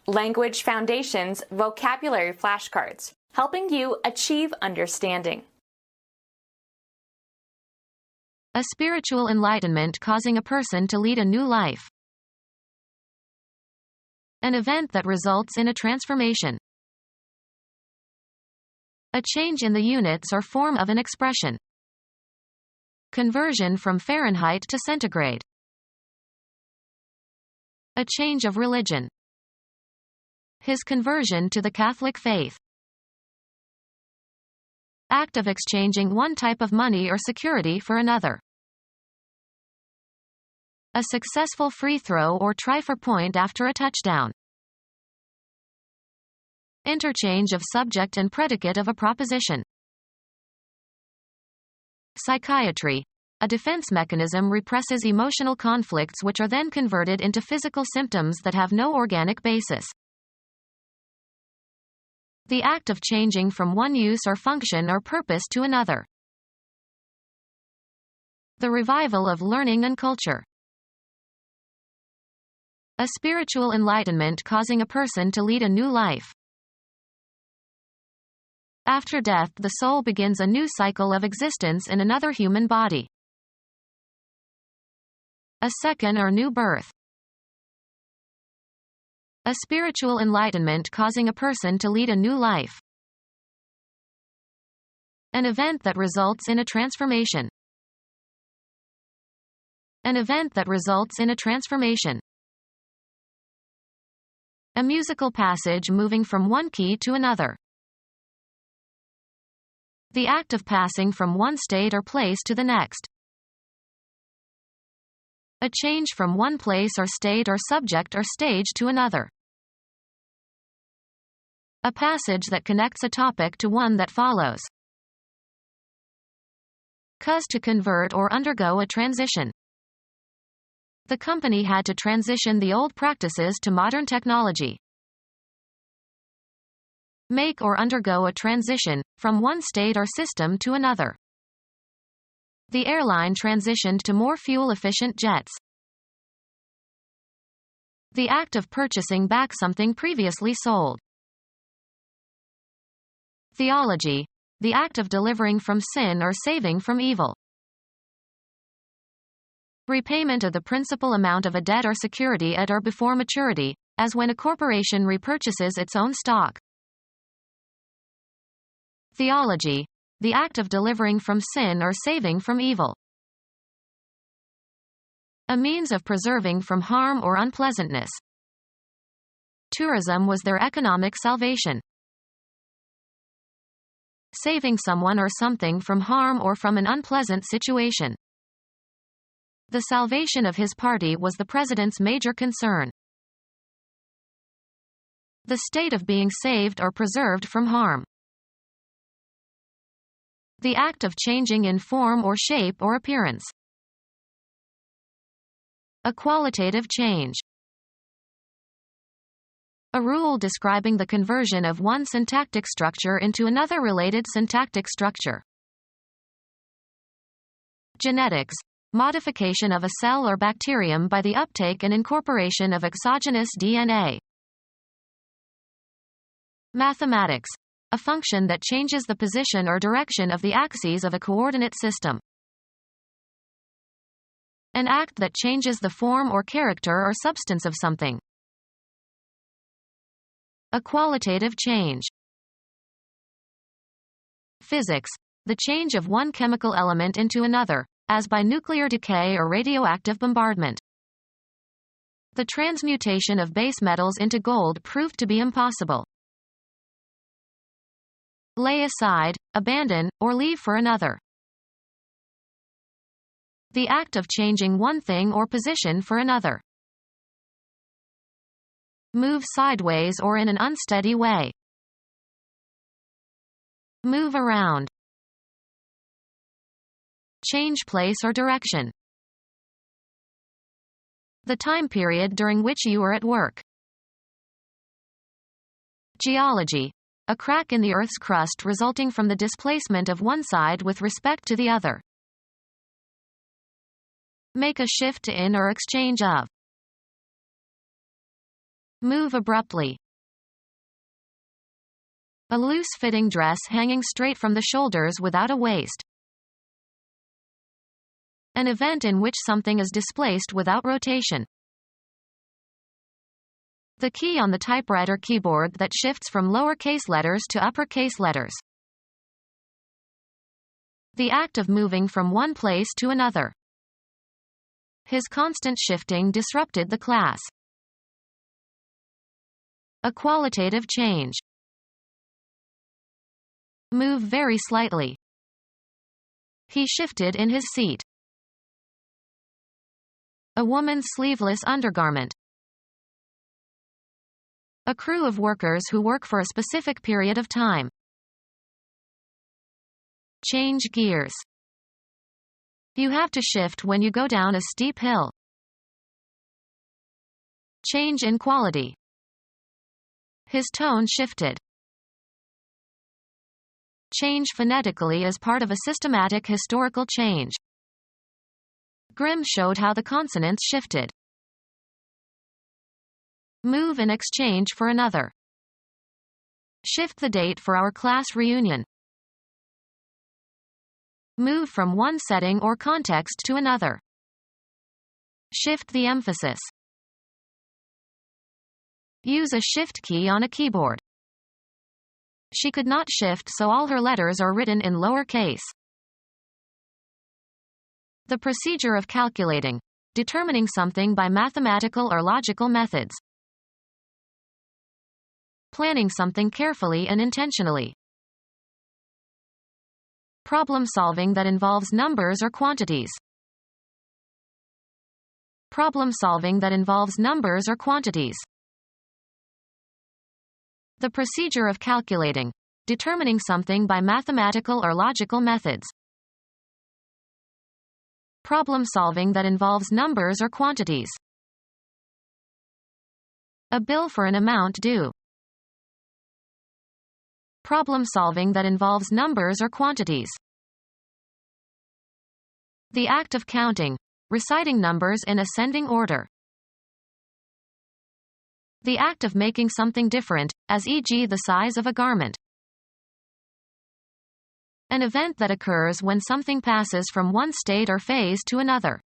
Language Foundations Vocabulary Flashcards, helping you achieve understanding. A spiritual enlightenment causing a person to lead a new life. An event that results in a transformation. A change in the units or form of an expression. Conversion from Fahrenheit to centigrade. A change of religion. His conversion to the Catholic faith. Act of exchanging one type of money or security for another. A successful free throw or try for point after a touchdown. Interchange of subject and predicate of a proposition. Psychiatry. A defense mechanism represses emotional conflicts which are then converted into physical symptoms that have no organic basis. The act of changing from one use or function or purpose to another. The revival of learning and culture. A spiritual enlightenment causing a person to lead a new life. After death, the soul begins a new cycle of existence in another human body. A second or new birth. A spiritual enlightenment causing a person to lead a new life. An event that results in a transformation. An event that results in a transformation. A musical passage moving from one key to another. The act of passing from one state or place to the next. A change from one place or state or subject or stage to another. A passage that connects a topic to one that follows. Cause to convert or undergo a transition. The company had to transition the old practices to modern technology. Make or undergo a transition, from one state or system to another. The airline transitioned to more fuel-efficient jets. The act of purchasing back something previously sold. Theology. The act of delivering from sin or saving from evil. Repayment of the principal amount of a debt or security at or before maturity, as when a corporation repurchases its own stock. Theology. The act of delivering from sin or saving from evil. A means of preserving from harm or unpleasantness. Tourism was their economic salvation. Saving someone or something from harm or from an unpleasant situation. The salvation of his party was the president's major concern. The state of being saved or preserved from harm. The act of changing in form or shape or appearance. A qualitative change. A rule describing the conversion of one syntactic structure into another related syntactic structure. Genetics. Modification of a cell or bacterium by the uptake and incorporation of exogenous DNA. Mathematics. A function that changes the position or direction of the axes of a coordinate system. An act that changes the form or character or substance of something. A qualitative change. Physics. The change of one chemical element into another, as by nuclear decay or radioactive bombardment. The transmutation of base metals into gold proved to be impossible. Lay aside, abandon, or leave for another. The act of changing one thing or position for another. Move sideways or in an unsteady way. Move around. Change place or direction. The time period during which you are at work. Geology. A crack in the Earth's crust resulting from the displacement of one side with respect to the other. Make a shift in or exchange of. Move abruptly. A loose-fitting dress hanging straight from the shoulders without a waist. An event in which something is displaced without rotation. The key on the typewriter keyboard that shifts from lowercase letters to uppercase letters. The act of moving from one place to another. His constant shifting disrupted the class. A qualitative change. Move very slightly. He shifted in his seat. A woman's sleeveless undergarment. A crew of workers who work for a specific period of time. Change gears. You have to shift when you go down a steep hill. Change in quality. His tone shifted. Change phonetically as part of a systematic historical change. Grimm showed how the consonants shifted. Move in exchange for another. Shift the date for our class reunion. Move from one setting or context to another. Shift the emphasis. Use a shift key on a keyboard. She could not shift, so all her letters are written in lower case. The procedure of calculating. Determining something by mathematical or logical methods. Planning something carefully and intentionally. Problem solving that involves numbers or quantities. Problem solving that involves numbers or quantities. The procedure of calculating. Determining something by mathematical or logical methods. Problem solving that involves numbers or quantities. A bill for an amount due. Problem solving that involves numbers or quantities. The act of counting. Reciting numbers in ascending order. The act of making something different, as e.g. the size of a garment. An event that occurs when something passes from one state or phase to another.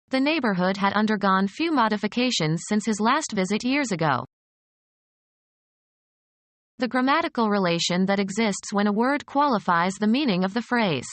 The neighborhood had undergone few modifications since his last visit years ago. The grammatical relation that exists when a word qualifies the meaning of the phrase.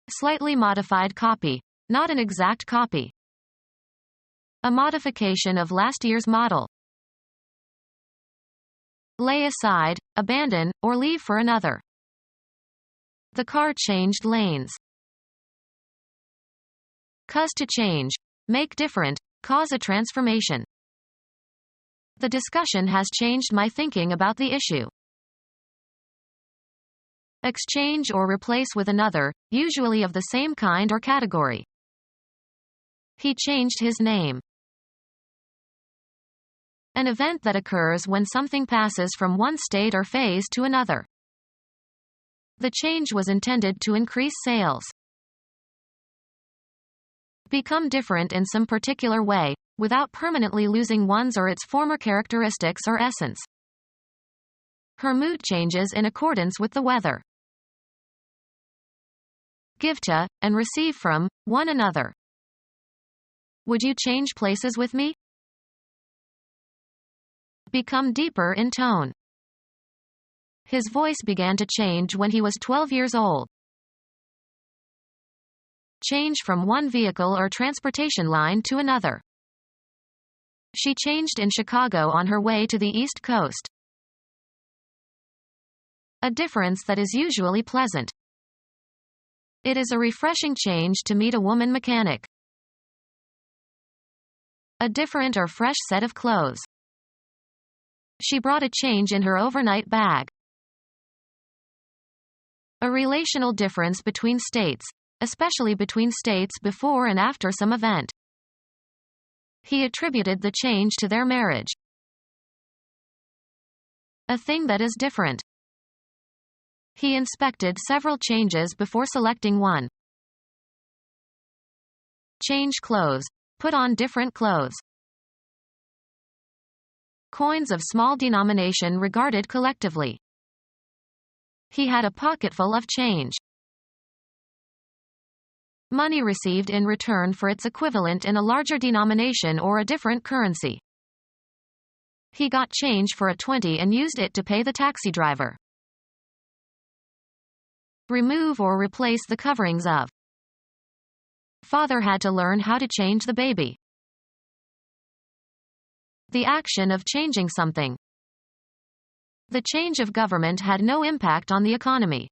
Slightly modified copy. Not an exact copy. A modification of last year's model. Lay aside, abandon, or leave for another. The car changed lanes. Cause to change. Make different. Cause a transformation. The discussion has changed my thinking about the issue. Exchange or replace with another, usually of the same kind or category. He changed his name. An event that occurs when something passes from one state or phase to another. The change was intended to increase sales. Become different in some particular way, without permanently losing one's or its former characteristics or essence. Her mood changes in accordance with the weather. Give to, and receive from, one another. Would you change places with me? Become deeper in tone. His voice began to change when he was 12 years old. Change from one vehicle or transportation line to another. She changed in Chicago on her way to the East Coast. A difference that is usually pleasant. It is a refreshing change to meet a woman mechanic. A different or fresh set of clothes. She brought a change in her overnight bag. A relational difference between states, especially between states before and after some event. He attributed the change to their marriage. A thing that is different. He inspected several changes before selecting one. Change clothes. Put on different clothes. coins of small denomination regarded collectively. He had a pocketful of change. Money received in return for its equivalent in a larger denomination or a different currency. He got change for a 20 and used it to pay the taxi driver. Remove or replace the coverings of. Father had to learn how to change the baby. The action of changing something. The change of government had no impact on the economy.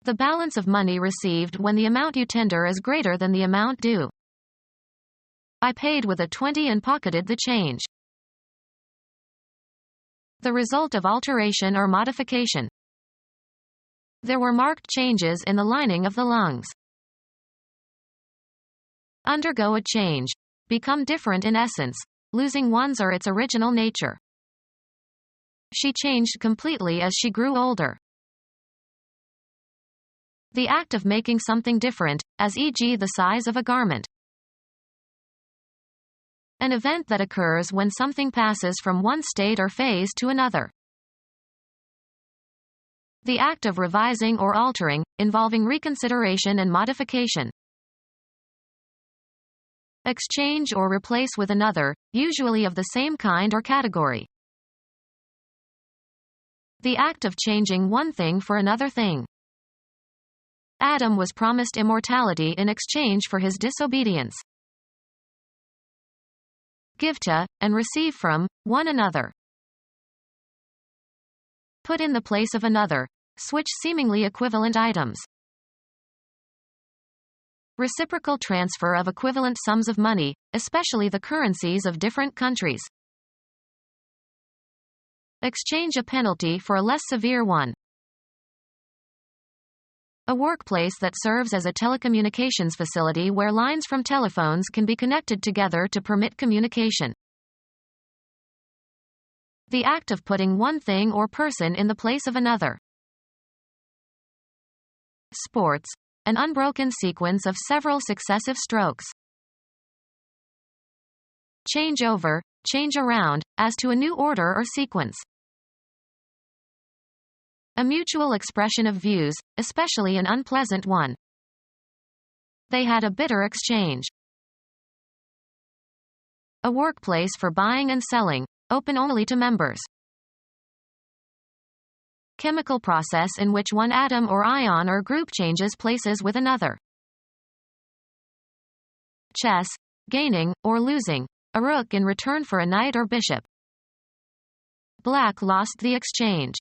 The balance of money received when the amount you tender is greater than the amount due. I paid with a 20 and pocketed the change. The result of alteration or modification. There were marked changes in the lining of the lungs. Undergo a change. Become different in essence, losing one's or its original nature. She changed completely as she grew older. The act of making something different, as e.g. the size of a garment. An event that occurs when something passes from one state or phase to another. The act of revising or altering, involving reconsideration and modification. Exchange or replace with another, usually of the same kind or category. The act of changing one thing for another thing. Adam was promised immortality in exchange for his disobedience. Give to, and receive from, one another. Put in the place of another. Switch seemingly equivalent items. Reciprocal transfer of equivalent sums of money, especially the currencies of different countries. Exchange a penalty for a less severe one. A workplace that serves as a telecommunications facility where lines from telephones can be connected together to permit communication. The act of putting one thing or person in the place of another. Sports. An unbroken sequence of several successive strokes. Change over, change around, as to a new order or sequence. A mutual expression of views, especially an unpleasant one. They had a bitter exchange. A workplace for buying and selling, open only to members. Chemical process in which one atom or ion or group changes places with another. Chess, gaining, or losing, a rook in return for a knight or bishop. Black lost the exchange.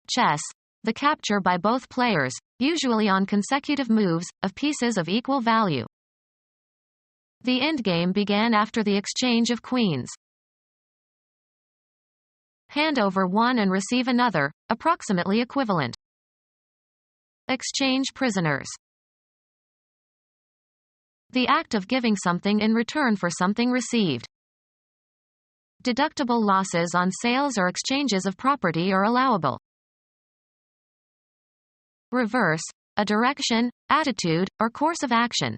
Chess, the capture by both players, usually on consecutive moves, of pieces of equal value. The endgame began after the exchange of queens. Hand over one and receive another, approximately equivalent. Exchange prisoners. The act of giving something in return for something received. Deductible losses on sales or exchanges of property are allowable. Reverse, a direction, attitude, or course of action.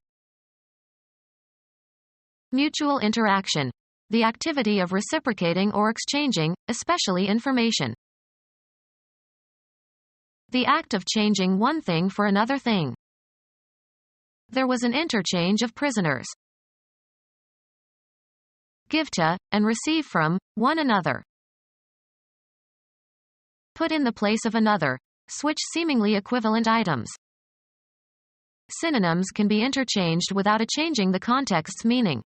Mutual interaction. The activity of reciprocating or exchanging, especially information. The act of changing one thing for another thing. There was an interchange of prisoners. Give to, and receive from, one another. Put in the place of another. Switch seemingly equivalent items. Synonyms can be interchanged without changing the context's meaning.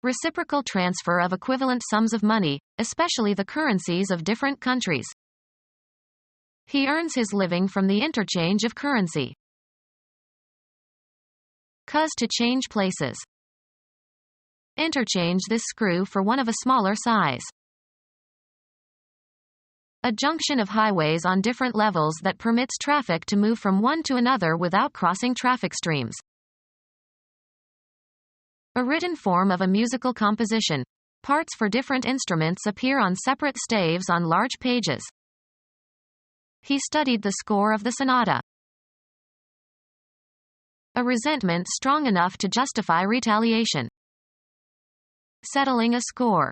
Reciprocal transfer of equivalent sums of money, especially the currencies of different countries. He earns his living from the interchange of currency. Cause to change places. Interchange this screw for one of a smaller size. A junction of highways on different levels that permits traffic to move from one to another without crossing traffic streams. A written form of a musical composition. Parts for different instruments appear on separate staves on large pages. He studied the score of the sonata. A resentment strong enough to justify retaliation. Settling a score.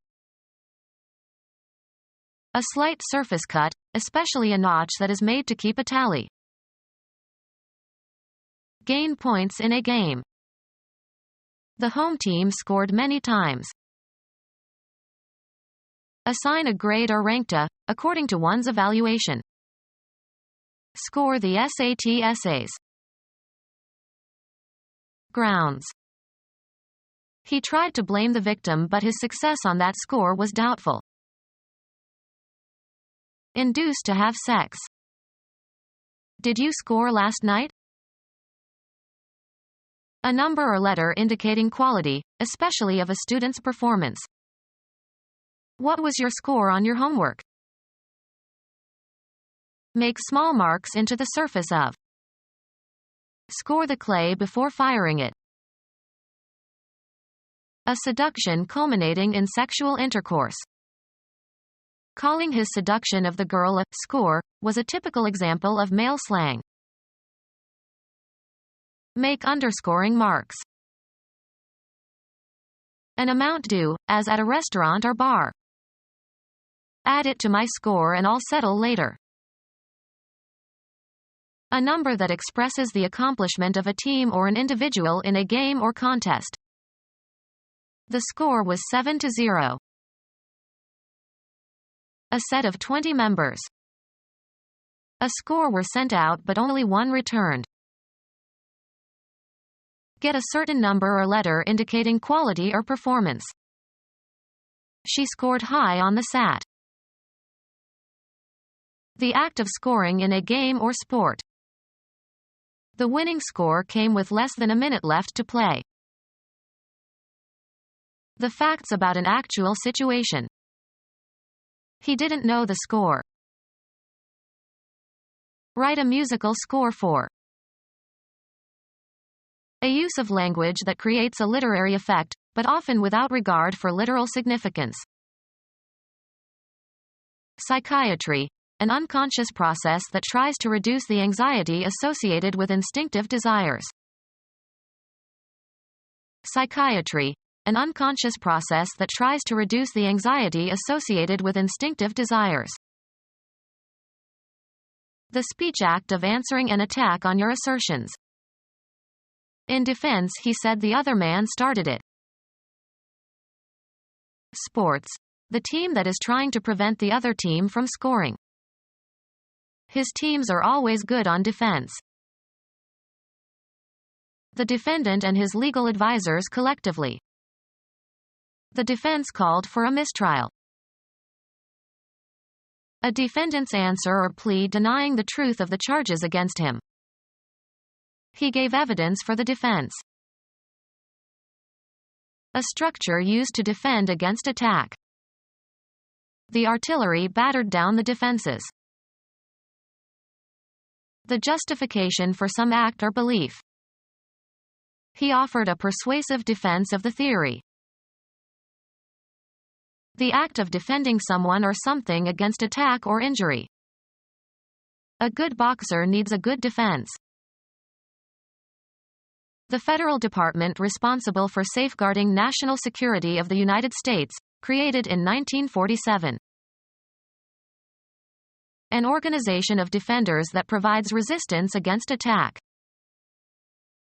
A slight surface cut, especially a notch that is made to keep a tally. Gain points in a game. The home team scored many times. Assign a grade or rankta, according to one's evaluation. Score the SAT essays. Grounds. He tried to blame the victim, but his success on that score was doubtful. Induce to have sex. Did you score last night? A number or letter indicating quality, especially of a student's performance. What was your score on your homework? Make small marks into the surface of. Score the clay before firing it. A seduction culminating in sexual intercourse. Calling his seduction of the girl a score was a typical example of male slang. Make underscoring marks. An amount due, as at a restaurant or bar. Add it to my score and I'll settle later. A number that expresses the accomplishment of a team or an individual in a game or contest. The score was 7-0. A set of 20 members. A score were sent out but only one returned. Get a certain number or letter indicating quality or performance. She scored high on the SAT. The act of scoring in a game or sport. The winning score came with less than a minute left to play. The facts about an actual situation. He didn't know the score. Write a musical score for. A use of language that creates a literary effect, but often without regard for literal significance. Psychiatry. An unconscious process that tries to reduce the anxiety associated with instinctive desires. Psychiatry. An unconscious process that tries to reduce the anxiety associated with instinctive desires. The speech act of answering an attack on your assertions. In defense, he said the other man started it. Sports. The team that is trying to prevent the other team from scoring. His teams are always good on defense. The defendant and his legal advisors collectively. The defense called for a mistrial. A defendant's answer or plea denying the truth of the charges against him. He gave evidence for the defense. A structure used to defend against attack. The artillery battered down the defenses. The justification for some act or belief. He offered a persuasive defense of the theory. The act of defending someone or something against attack or injury. A good boxer needs a good defense. The federal department responsible for safeguarding national security of the United States, created in 1947. An organization of defenders that provides resistance against attack.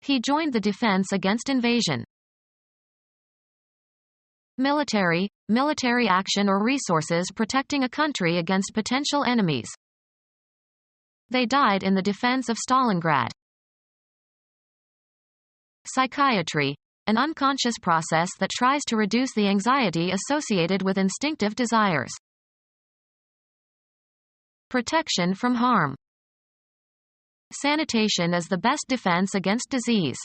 He joined the defense against invasion. Military action or resources protecting a country against potential enemies. They died in the defense of Stalingrad. Psychiatry. An unconscious process that tries to reduce the anxiety associated with instinctive desires. Protection from harm. Sanitation is the best defense against disease.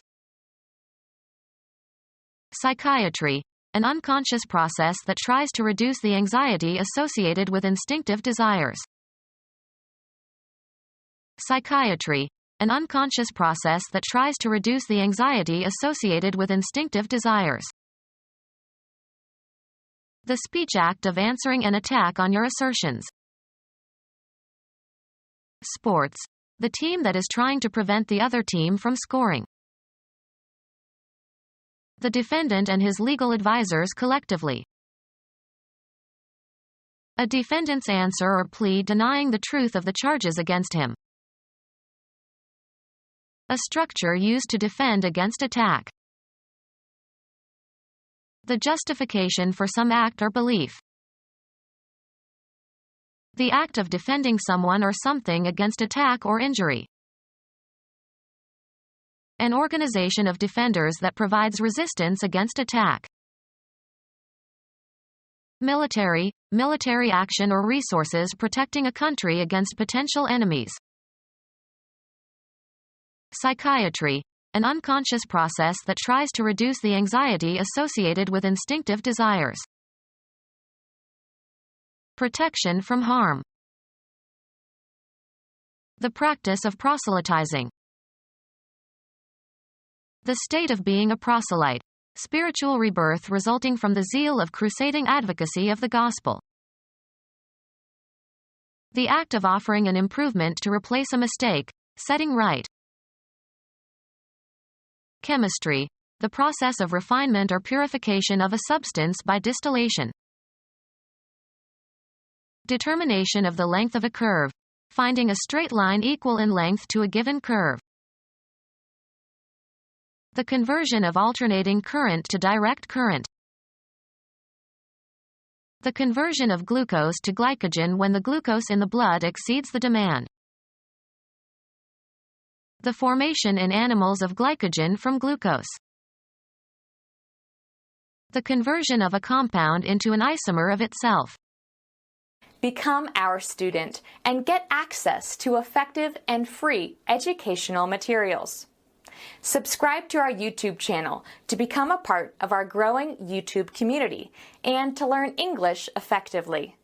Psychiatry. An unconscious process that tries to reduce the anxiety associated with instinctive desires. Psychiatry. An unconscious process that tries to reduce the anxiety associated with instinctive desires. The speech act of answering an attack on your assertions. Sports. The team that is trying to prevent the other team from scoring. the defendant and his legal advisors collectively. A defendant's answer or plea denying the truth of the charges against him. A structure used to defend against attack. The justification for some act or belief. The act of defending someone or something against attack or injury. An organization of defenders that provides resistance against attack. Military action or resources protecting a country against potential enemies. Psychiatry, an unconscious process that tries to reduce the anxiety associated with instinctive desires. Protection from harm. The practice of proselytizing. The state of being a proselyte. Spiritual rebirth resulting from the zeal of crusading advocacy of the gospel. The act of offering an improvement to replace a mistake, setting right. Chemistry, the process of refinement or purification of a substance by distillation. Determination of the length of a curve, finding a straight line equal in length to a given curve. The conversion of alternating current to direct current. The conversion of glucose to glycogen when the glucose in the blood exceeds the demand. The formation in animals of glycogen from glucose. The conversion of a compound into an isomer of itself. Become our student and get access to effective and free educational materials. Subscribe to our YouTube channel to become a part of our growing YouTube community and to learn English effectively.